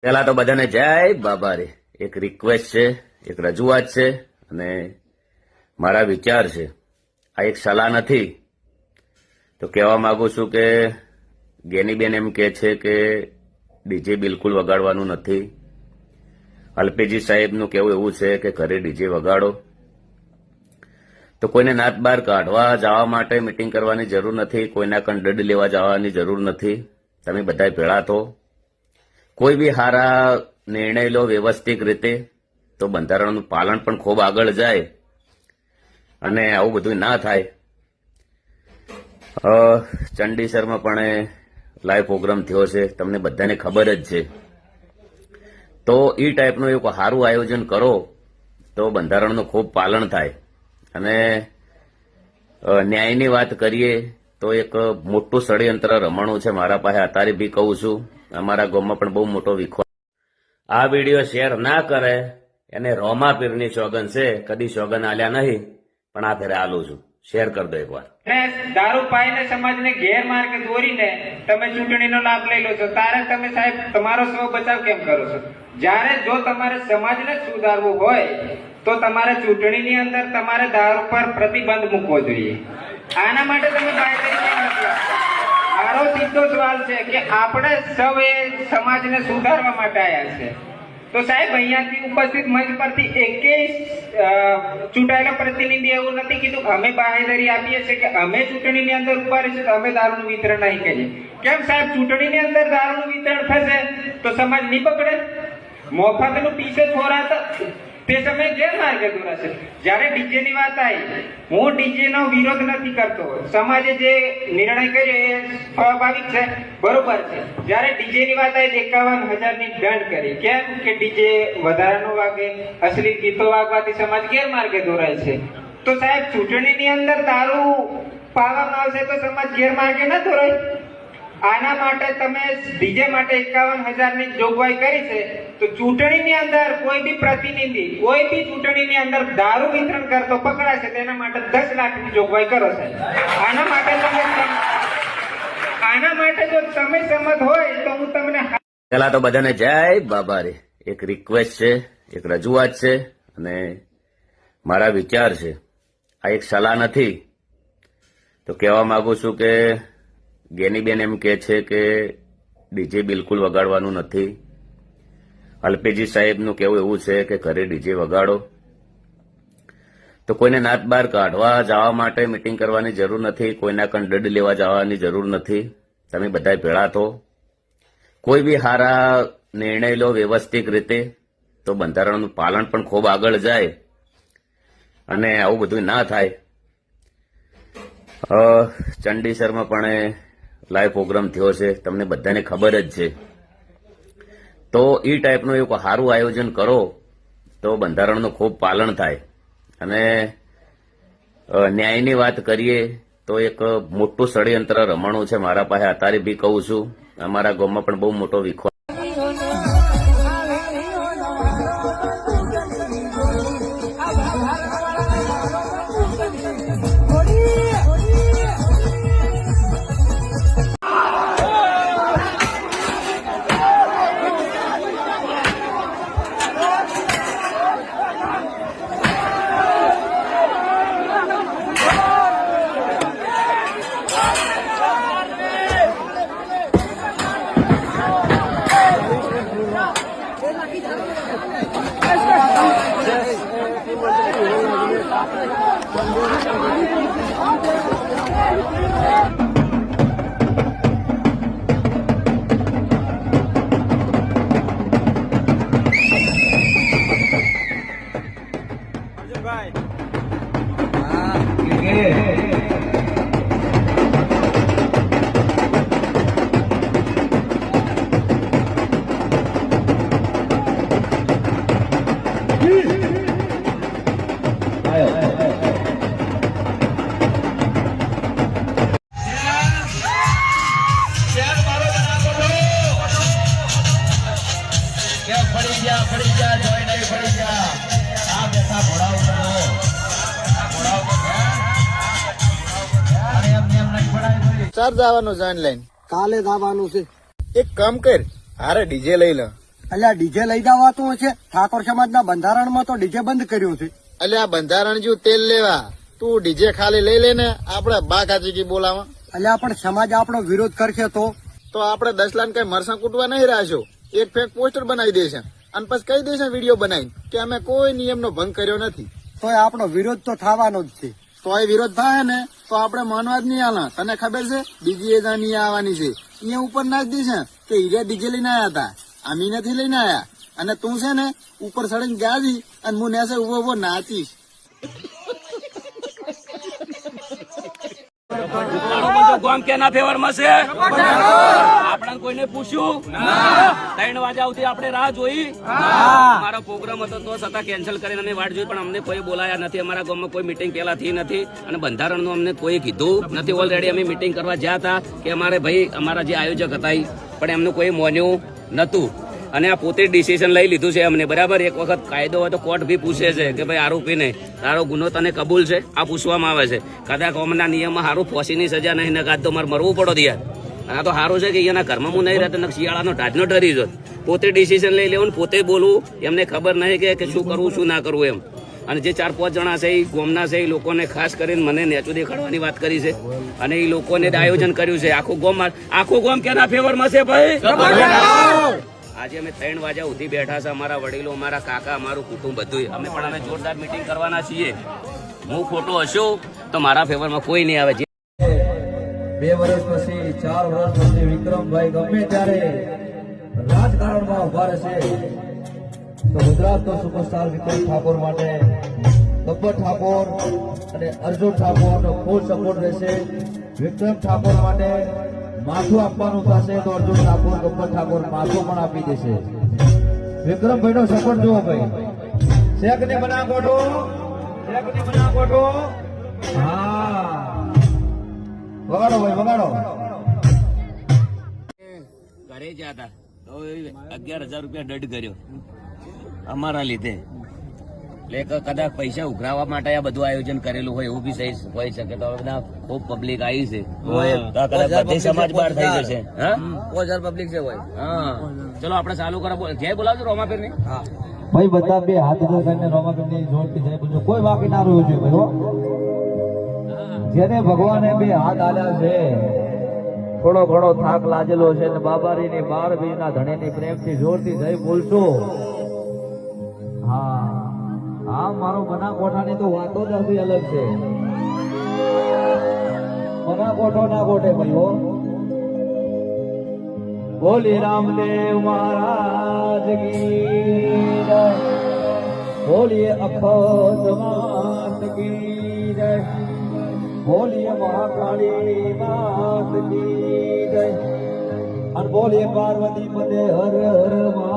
પેલા તો બધાને જય બાબા રે. એક રિક્વેસ્ટ છે, એક રજૂઆત છે અને મારા વિચાર છે. આ એક સલાહ નથી. તો કહેવા માંગુ છું કે ગેનીબેન એમ કહે છે કે ડીજે બિલકુલ વગાડવાનું નથી. અલ્પેજી સાહેબનું કહેવું એવું છે કે ઘરે ડીજે વગાડો. તો કોઈને નાત બહાર કાઢવા જવા માટે મિટિંગ કરવાની જરૂર નથી, કોઈના કંડડ લેવા જવાની જરૂર નથી. તમે બધા ભેળા થો, કોઈ બી સારા નિર્ણય લો વ્યવસ્થિત રીતે, તો બંધારણનું પાલન પણ ખૂબ આગળ જાય અને આવું બધું ના થાય. ચંડીસરમાં પણ લાઈવ પ્રોગ્રામ થયો છે, તમને બધાને ખબર જ છે. તો એ ટાઈપનું એક સારું આયોજન કરો તો બંધારણનું ખૂબ પાલન થાય. અને ન્યાયની વાત કરીએ તો એક મોટું ષડયંત્ર રમણું છે મારા પાસે. અત્યારે બી કહું છું, અમારા ગામમાં પણ બહુ મોટો વિખો. આ વિડીયો શેર ના કરે એને રોમા પીરની સોગન છે, કદી સોગન આલ્યા નહીં, પણ આ ફેરે આલું છું. શેર કરી દો એકવાર. દારૂ પાઈને સમાજને ગેરમાર્ગે દોરીને તમે ચૂંટણીનો લાભ લઈ લો છો, ત્યારે તમે સાહેબ તમારો સ્વ બચાવ કેમ કરો છો? જ્યારે જો તમારે સમાજને સુધારવું હોય તો તમારે ચૂંટણીની અંદર તમારે દારૂ પર પ્રતિબંધ મૂકવો જોઈએ. આના માટે તમે બાંયધરી કેમ નથી આપતા? મારો સીધો સવાલ છે કે આપણે સૌ એ સમાજને સુધારવા માટે આવ્યા છે. તો સાહેબ અહીંયાથી ઉપસ્થિત મંચ પરથી એકેય ચૂંટાયેલા પ્રતિનિધિ એવું નથી કીધું અમે બાંહેધરી આપીએ છીએ કે અમે ચૂંટણીની અંદર ઉભા રહીશું તો અમે દારૂનું વિતરણ નહીં કરીએ. કેમ સાહેબ, ચૂંટણીની અંદર દારૂનું વિતરણ થશે તો સમાજ નહીં બગડે? મોફતનું પીસે છોરાતા તે સમયે ગેરમાર્ગે દોરાશે. જ્યારે ડીજે ની વાત આવી, હું ડીજે નો વિરોધ નથી કરતો. સમાજે જે નિર્ણય કર્યો એ સ્વાભાવિક છે, બરોબર છે. જ્યારે ડીજે ની વાત આવી 51,000 ની દંડ કરી. કેમ કે ડીજે વધારાનો વાગે, અશ્લીલ ગીતો વાગવાથી સમાજ ગેરમાર્ગે દોરાય છે. તો સાહેબ, ચૂંટણીની અંદર દારૂ પાવામાં આવશે તો સમાજ ગેરમાર્ગે ના દોરાય. આના માટે તમે ડીજે માટે 51,000 ની જોગવાઈ કરી છે. તો ચૂંટણીની અંદર કોઈ બી પ્રતિનિધિ કોઈ બી ચૂંટણીની અંદર દારૂ વિતરણ કરતો પકડાશે તેના માટે 10 લાખની જોગવાઈ કરો સાહેબ. આના માટે જો તમે સંમત હોય તો હું તમને. પેલા તો બધાને જય બાબા રે. એક રિક્વેસ્ટ છે, એક રજૂઆત છે અને મારા વિચાર છે. આ એક સલાહ નથી. તો કહેવા માંગુ છું કે ગેનીબેન એમ કહે છે કે ડીજે બિલકુલ વગાડવાનું નથી. અલ્પેજી સાહેબનું કહેવું એવું છે કે ઘરે ડીજે વગાડો. તો કોઈને નાત બહાર કાઢવા જવા માટે મિટિંગ કરવાની જરૂર નથી, કોઈના કંડડ લેવા જવાની જરૂર નથી. તમે બધા ભેળા થો, કોઈ બી સારા નિર્ણય લો વ્યવસ્થિત રીતે, તો બંધારણનું પાલન પણ ખૂબ આગળ જાય અને આવું બધું ના થાય. ચંડીસરમાં પણ લાઈવ પ્રોગ્રામ થયો છે, તમને બધાને ખબર જ છે. તો એ ટાઈપનું એક સારું આયોજન કરો તો બંધારણનું ખૂબ પાલન થાય. અને ન્યાયની વાત કરીએ તો એક મોટું ષડયંત્ર રમણું છે મારા પાસે. અત્યારે બી કહું છું, અમારા ગામમાં પણ બહુ મોટો વિખો. ચાર જવાનું છે ઓનલાઈન, કાલે જવાનું છે. એક કામ કર, હારે ડીજે લઈ લે અલ્યા ડીજે લઈ જવાતું હશે. ઠાકોર સમાજના બંધારણમાં તો ડીજે બંધ કર્યું છે. અલ્યા બંધારણ જેવું તેલ લેવા તું ડીજે ખાલી લઈ લે ને આપડે બા કાચી બોલાવા. અલ્યા પણ સમાજ આપણો વિરોધ કરશે તો આપડે 10 લાખ કઈ મરસા કૂટવા નહીં રાશો. એક ફેક પોસ્ટર બનાવી દેશે અને પછી કહી દેશે વિડીયો બનાવી કે અમે કોઈ નિયમનો ભંગ કર્યો નથી. તો આપણો વિરોધ તો થવાનો જ છે. તોય વિરોધ થાય ને તો આપડે માનવા જ નહીં આલા. તને ખબર છે બીજી એજા નહીં આવવાની છે. અહીંયા ઉપર નાખી દેશે કે હીરા ડીજે લઈને આયા હતા, આમી નથી લઈને આયા. અને તું છે ને ઉપર સડીને ગયા છી અને હું નેસે ઉભો ઉભો નાચીશ. ગામ કેના ફેવરમાં છે? આપણે કોઈને પૂછ્યું 3 વાગ્યા સુધી આપણે રાહ જોઈ. અમારો પ્રોગ્રામ હતો તો છતાં કેન્સલ કરીને અમે વાટ જોઈ, પણ અમને કોઈ બોલાયા નથી. અમારા ગામમાં કોઈ મીટિંગ પેલા થી નથી અને બંધારણનું અમને કોઈ કીધું નથી. ઓલરેડી અમે મીટિંગ કરવા ગયા હતા કે અમારે ભાઈ અમારા જે આયોજક હતા પણ એમનું કોઈ માન્યું નતું અને આ પોતે ડિસિઝન લઈ લીધું છે અમને. બરાબર, એક વખત કાયદો હોય તો કોર્ટ બી પૂછે છે કે ભાઈ આરોપીને તારો ગુનો તને કબૂલ છે? આ પૂછવામાં આવે છે. કદાચ કોમના નિયમમાં સારું ફોસીની સજા નહીં ને કાદ તો મારે મરવું પડો યાર. અને આ તો સારું છે કે એના ઘરમાં હું નહીં રહેતો ને શિયાળાનો ઢાઢનો ઠરી જોત. પોતે ડિસિઝન લઈ લેવું, પોતે બોલવું. એમને ખબર નહીં કે શું કરવું શું ના કરવું એમ. અને જે 4-5 જણા છે એ ગોમના છે એ લોકોને ખાસ કરીને મને નેચું દેખાડવાની વાત કરી છે અને એ લોકોને આયોજન કર્યું છે. આખું ગોમ કેના ફેવરમાં છે ભાઈ? આજે અમે 3 વાગ્યા સુધી બેઠા છે. અમારા વડીલો, અમારા કાકા, અમારું કુટુંબ બધું. અમે જોરદાર મીટિંગ કરવાના છીએ. હું ખોટો હશું તો મારા ફેવરમાં કોઈ નહીં આવે. 2 વર્ષ પછી 4 વર્ષ પછી વિક્રમભાઈ ગમે ત્યારે રાજકારણમાં ઉભા રહેશે તો ગુજરાતનો સુપરસ્ટાર વિક્રમ ઠાકોર માટે ગબ્બર ઠાકોર અને અર્જુન ઠાકોરનો ફૂલ સપોર્ટ રહેશે. વિક્રમ ઠાકોર માટે માથું આપવાનું થશે તો અર્જુન ઠાકોર, ગબ્બર ઠાકોર માથું પણ આપી દેશે. વિક્રમભાઈ નો સપોર્ટ જુઓ ભાઈ. શેખ ને બના કોઠો, શેખ ને બના કોઠો. હા, વગાડો ભાઈ વગાડો. ઘરે ગયા હતા તો 11,000 રૂપિયા દંડ કર્યો અમારા લીધે. એટલે કદાચ પૈસા ઉઘરાવવા માટે આ બધું આયોજન કરેલું હોય એવું બી સહી હોય શકે. તો બધા ખૂબ પબ્લિક આવી છે, કદાચ બધી સમાજ બહાર થઈ જશે. પબ્લિક છે ભાઈ. હા, ચલો આપણે ચાલુ કરો. જય બોલાવજો રોમાપીર ને. ભાઈ બધા 2 હાથ કરીને રોમાપીરની જોડતી જાય બોલજો. કોઈ બાકી ના રહ્યું છે ભાઈ. હો, જેને ભગવાને 2 હાથ આલ્યા છે થોડો ઘણો થાક લાગેલો છે ને બાબારીની 12 બીજના ધણીની પ્રેમથી જોરથી જઈ બોલશો. હા હા, મારો બનાકોઠાની તો વાતો જ અલગ છે. બનાકોઠો ના કોઠે ભાઈ. હો, બોલી રામદેવ મહારાજ કી જય, બોલીએ અખંડ માત કી જય, બોલીએ મહાકાળી માત કી જય, અને બોલીએ પાર્વતી પદે હર હર મહાદેવ.